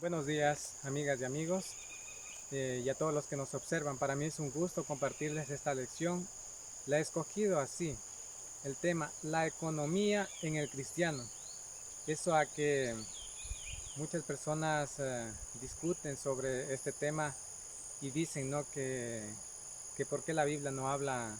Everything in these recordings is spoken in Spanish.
Buenos días, amigas y amigos, y a todos los que nos observan. Para mí es un gusto compartirles esta lección. La he escogido así, el tema, la economía en el cristiano. Eso a que muchas personas discuten sobre este tema y dicen, ¿no? Que por qué la Biblia no habla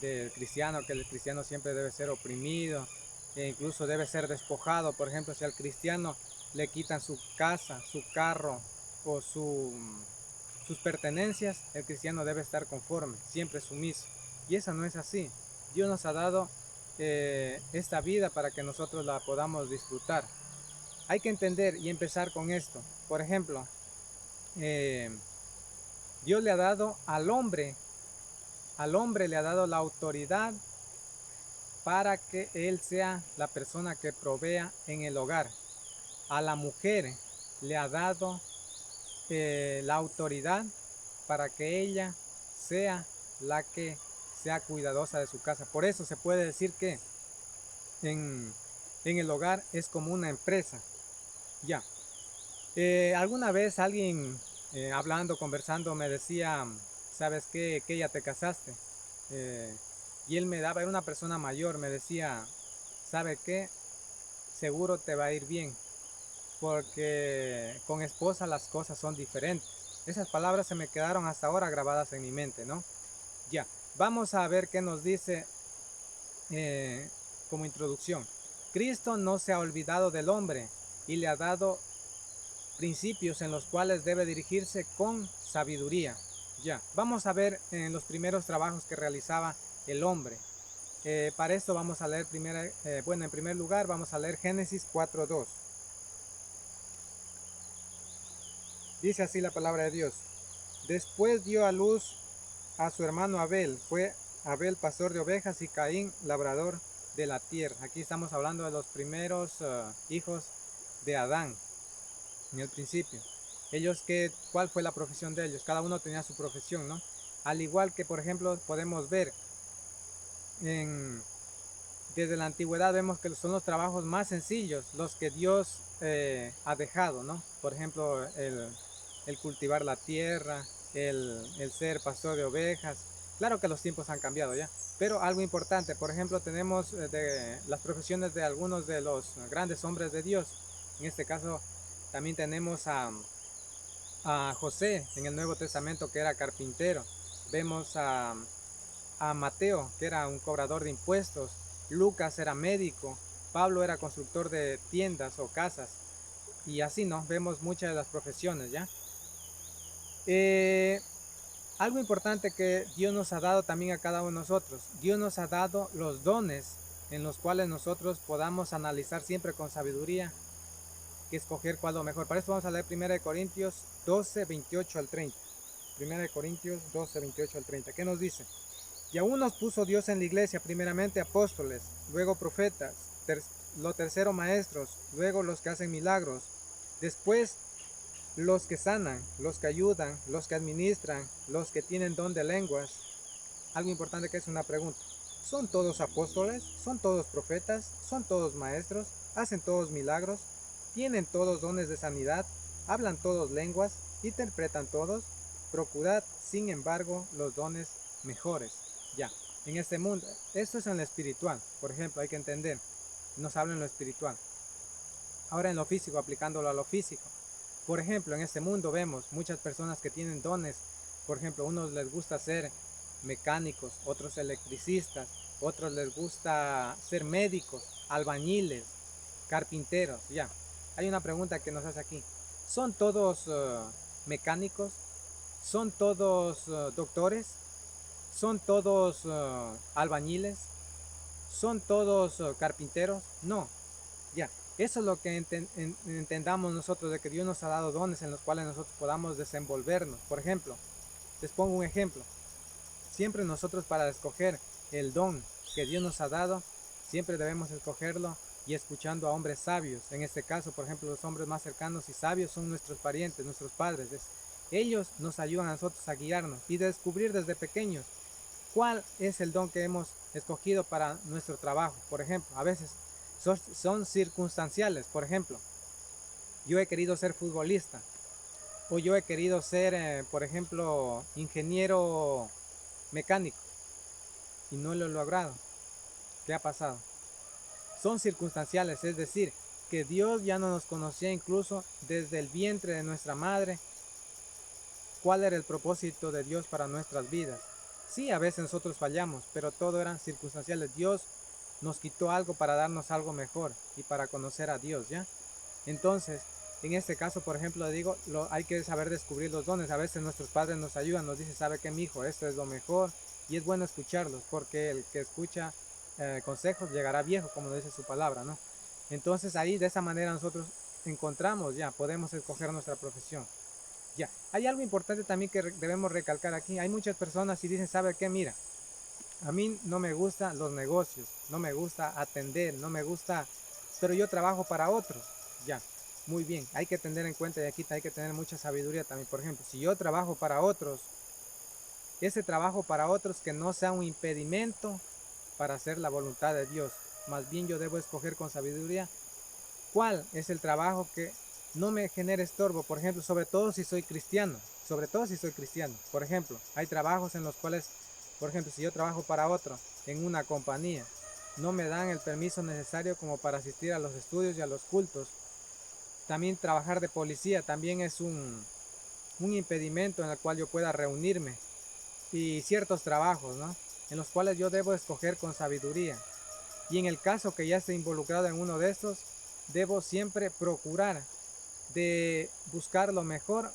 del cristiano, que el cristiano siempre debe ser oprimido e incluso debe ser despojado. Por ejemplo, si al cristiano le quitan su casa, su carro o sus pertenencias, el cristiano debe estar conforme, siempre sumiso. Y eso no es así. Dios nos ha dado esta vida para que nosotros la podamos disfrutar. Hay que entender y empezar con esto. Por ejemplo, eh, Dios le ha dado al hombre le ha dado la autoridad para que él sea la persona que provea en el hogar. A la mujer le ha dado la autoridad para que ella sea la que sea cuidadosa de su casa. Por eso se puede decir que en, en el hogar es como una empresa. Ya. Alguna vez alguien hablando, conversando, me decía, ¿sabes qué? Que ya te casaste. Eh, y él me daba, era una persona mayor, me decía, ¿sabe qué? Seguro te va a ir bien, porque con esposa las cosas son diferentes. Esas palabras se me quedaron hasta ahora grabadas en mi mente, ¿no? Ya, vamos a ver qué nos dice eh, como introducción. Cristo no se ha olvidado del hombre y le ha dado principios en los cuales debe dirigirse con sabiduría. Ya, vamos a ver en los primeros trabajos que realizaba el hombre. Para esto vamos a leer en primer lugar vamos a leer Génesis 4:2. Dice así la palabra de Dios. Después dio a luz a su hermano Abel. Fue Abel pastor de ovejas y Caín labrador de la tierra. Aquí estamos hablando de los primeros hijos de Adán en el principio. ¿Cuál fue la profesión de ellos? Cada uno tenía su profesión, ¿no? Al igual que, por ejemplo, podemos ver en, desde la antigüedad, vemos que son los trabajos más sencillos los que Dios ha dejado, ¿no? Por ejemplo, el cultivar la tierra, el ser pastor de ovejas. Claro que los tiempos han cambiado ya, pero algo importante, por ejemplo, tenemos de las profesiones de algunos de los grandes hombres de Dios. En este caso, también tenemos a José en el Nuevo Testamento, que era carpintero. Vemos a Mateo, que era un cobrador de impuestos. Lucas era médico. Pablo era constructor de tiendas o casas. Y así, ¿no? Vemos muchas de las profesiones, ¿ya? Eh, Algo importante que Dios nos ha dado también a cada uno de nosotros. Dios nos ha dado los dones en los cuales nosotros podamos analizar siempre con sabiduría que escoger cuál es lo mejor. Para esto vamos a leer 1 Corintios 12, 28 al 30. 1 Corintios 12, 28 al 30. ¿Qué nos dice? Y aún nos puso Dios en la iglesia, primeramente apóstoles, luego profetas, lo tercero maestros, luego los que hacen milagros, después los que sanan, los que ayudan, los que administran, los que tienen don de lenguas. Algo importante que es una pregunta. ¿Son todos apóstoles? ¿Son todos profetas? ¿Son todos maestros? ¿Hacen todos milagros? ¿Tienen todos dones de sanidad? ¿Hablan todos lenguas? ¿Interpretan todos? Procurad, sin embargo, los dones mejores. Ya, en este mundo, esto es en lo espiritual, por ejemplo, hay que entender, nos habla en lo espiritual. Ahora en lo físico, aplicándolo a lo físico. Por ejemplo, en este mundo vemos muchas personas que tienen dones. Por ejemplo, a unos les gusta ser mecánicos, otros electricistas, otros les gusta ser médicos, albañiles, carpinteros, ya. Hay una pregunta que nos hace aquí. ¿Son todos mecánicos? ¿Son todos doctores? ¿Son todos albañiles? ¿Son todos carpinteros? No, ya. Eso es lo que entendamos nosotros de que Dios nos ha dado dones en los cuales nosotros podamos desenvolvernos. Por ejemplo, les pongo un ejemplo. Siempre nosotros para escoger el don que Dios nos ha dado, siempre debemos escogerlo y escuchando a hombres sabios. En este caso, por ejemplo, los hombres más cercanos y sabios son nuestros parientes, nuestros padres. Ellos nos ayudan a nosotros a guiarnos y descubrir desde pequeños cuál es el don que hemos escogido para nuestro trabajo. Por ejemplo, a veces son circunstanciales. Por ejemplo, yo he querido ser futbolista o yo he querido ser, por ejemplo, ingeniero mecánico y no lo he logrado. ¿Qué ha pasado? Son circunstanciales, es decir, que Dios ya no nos conocía incluso desde el vientre de nuestra madre. ¿Cuál era el propósito de Dios para nuestras vidas? Sí, a veces nosotros fallamos, pero todo eran circunstanciales. Dios nos quitó algo para darnos algo mejor y para conocer a Dios, ¿ya? Entonces, en este caso, por ejemplo, digo, hay que saber descubrir los dones. A veces nuestros padres nos ayudan, nos dicen, ¿sabe qué, mi hijo? Esto es lo mejor. Y es bueno escucharlos, porque el que escucha consejos llegará viejo, como dice su palabra, ¿no? Entonces ahí de esa manera nosotros encontramos, ya, podemos escoger nuestra profesión. Ya, hay algo importante también que debemos recalcar aquí. Hay muchas personas y dicen, ¿sabe qué? Mira, a mí no me gustan los negocios, no me gusta atender, no me gusta, pero yo trabajo para otros. Ya, muy bien, hay que tener en cuenta y aquí hay que tener mucha sabiduría también. Por ejemplo, si yo trabajo para otros, ese trabajo para otros que no sea un impedimento para hacer la voluntad de Dios. Más bien yo debo escoger con sabiduría cuál es el trabajo que no me genere estorbo. Por ejemplo, sobre todo si soy cristiano, sobre todo si soy cristiano. Por ejemplo, hay trabajos en los cuales, por ejemplo, si yo trabajo para otro en una compañía, no me dan el permiso necesario como para asistir a los estudios y a los cultos. También trabajar de policía también es un impedimento en el cual yo pueda reunirme, y ciertos trabajos, ¿no? En los cuales yo debo escoger con sabiduría. Y en el caso que ya esté involucrado en uno de estos, debo siempre procurar de buscar lo mejor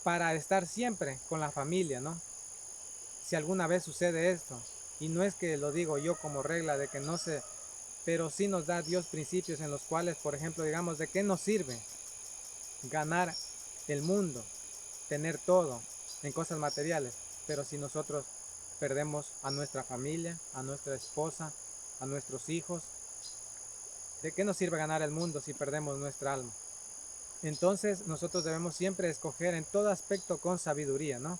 para estar siempre con la familia, ¿no? Si alguna vez sucede esto, y no es que lo digo yo como regla de que no se, pero sí nos da Dios principios en los cuales, por ejemplo, digamos, ¿de qué nos sirve ganar el mundo, tener todo en cosas materiales? Pero si nosotros perdemos a nuestra familia, a nuestra esposa, a nuestros hijos, ¿de qué nos sirve ganar el mundo si perdemos nuestra alma? Entonces nosotros debemos siempre escoger en todo aspecto con sabiduría, ¿no?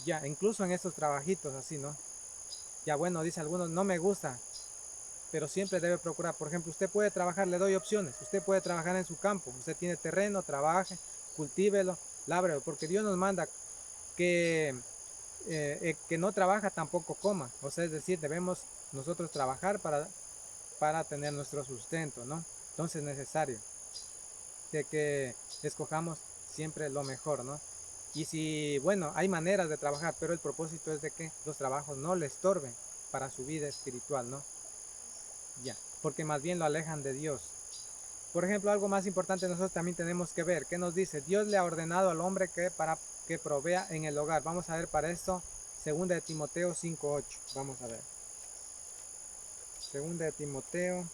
Ya, incluso en estos trabajitos así, ¿no? Ya bueno, dice algunos, no me gusta, pero siempre debe procurar. Por ejemplo, usted puede trabajar, le doy opciones. Usted puede trabajar en su campo, usted tiene terreno, trabaje, cultívelo, lábrelo, porque Dios nos manda que que no trabaja tampoco coma. O sea, es decir, debemos nosotros trabajar para tener nuestro sustento, ¿no? Entonces es necesario de que escojamos siempre lo mejor, ¿no? Y si, bueno, hay maneras de trabajar, pero el propósito es de que los trabajos no le estorben para su vida espiritual, ¿no? Ya, porque más bien lo alejan de Dios. Por ejemplo, algo más importante nosotros también tenemos que ver, ¿qué nos dice? Dios le ha ordenado al hombre que para que provea en el hogar. Vamos a ver para esto, segunda de Timoteo 5:8. Vamos a ver. Segunda de Timoteo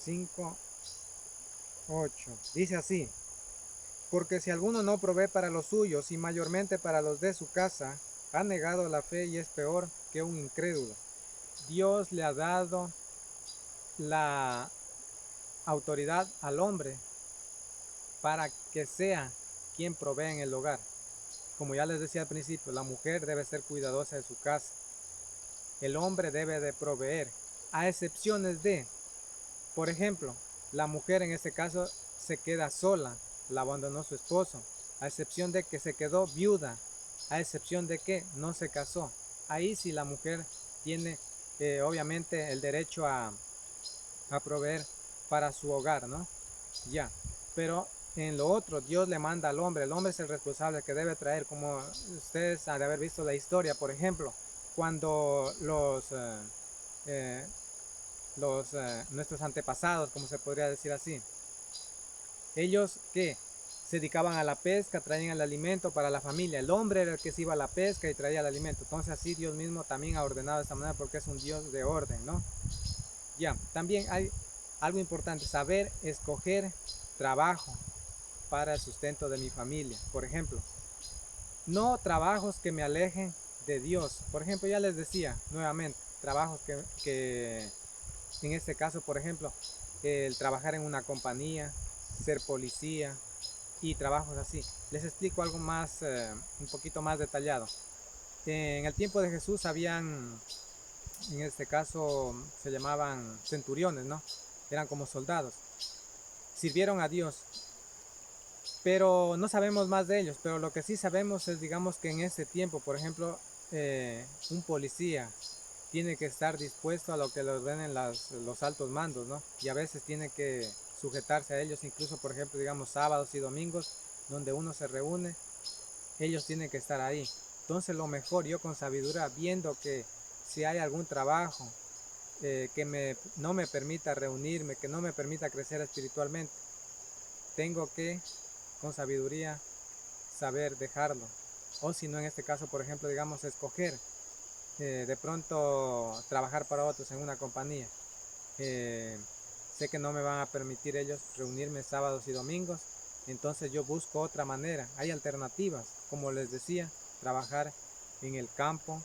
5:8. Dice así: porque si alguno no provee para los suyos y mayormente para los de su casa, ha negado la fe y es peor que un incrédulo. Dios le ha dado la autoridad al hombre para que sea quien provee en el hogar. Como ya les decía al principio, la mujer debe ser cuidadosa de su casa. El hombre debe de proveer, a excepciones de, por ejemplo, la mujer en este caso se queda sola, la abandonó su esposo, a excepción de que se quedó viuda, a excepción de que no se casó. Ahí sí la mujer tiene obviamente el derecho a proveer para su hogar, ¿no? Ya, pero en lo otro Dios le manda al hombre, el hombre es el responsable que debe traer, como ustedes han de haber visto la historia, por ejemplo, cuando eh, nuestros antepasados, como se podría decir así, ellos que se dedicaban a la pesca, traían el alimento para la familia, el hombre era el que se iba a la pesca y traía el alimento. Entonces así Dios mismo también ha ordenado de esta manera porque es un Dios de orden, ¿no? Ya, también hay algo importante, saber escoger trabajo para el sustento de mi familia. Por ejemplo, no trabajos que me alejen de Dios. Por ejemplo, ya les decía nuevamente, trabajos que en este caso, por ejemplo, el trabajar en una compañía, ser policía y trabajos así. Les explico algo más, un poquito más detallado. En el tiempo de Jesús habían, en este caso, se llamaban centuriones, ¿no? Eran como soldados. sirvieron a Dios, pero no sabemos más de ellos. Pero lo que sí sabemos es, digamos, que en ese tiempo, por ejemplo, un policía tiene que estar dispuesto a lo que le ordenen los altos mandos, ¿no? Y a veces tiene que sujetarse a ellos, incluso, por ejemplo, digamos, sábados y domingos, donde uno se reúne, ellos tienen que estar ahí. Entonces, lo mejor, yo con sabiduría, viendo que si hay algún trabajo no me permita reunirme, que no me permita crecer espiritualmente, tengo que, con sabiduría, saber dejarlo. O si no, en este caso, por ejemplo, digamos, escoger de pronto trabajar para otros en una compañía. Eh, Sé que no me van a permitir ellos reunirme sábados y domingos, entonces yo busco otra manera. Hay alternativas, como les decía, trabajar en el campo,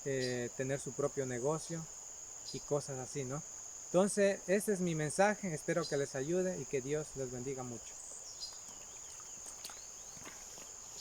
tener su propio negocio y cosas así, ¿no? Entonces, ese es mi mensaje, espero que les ayude y que Dios les bendiga mucho.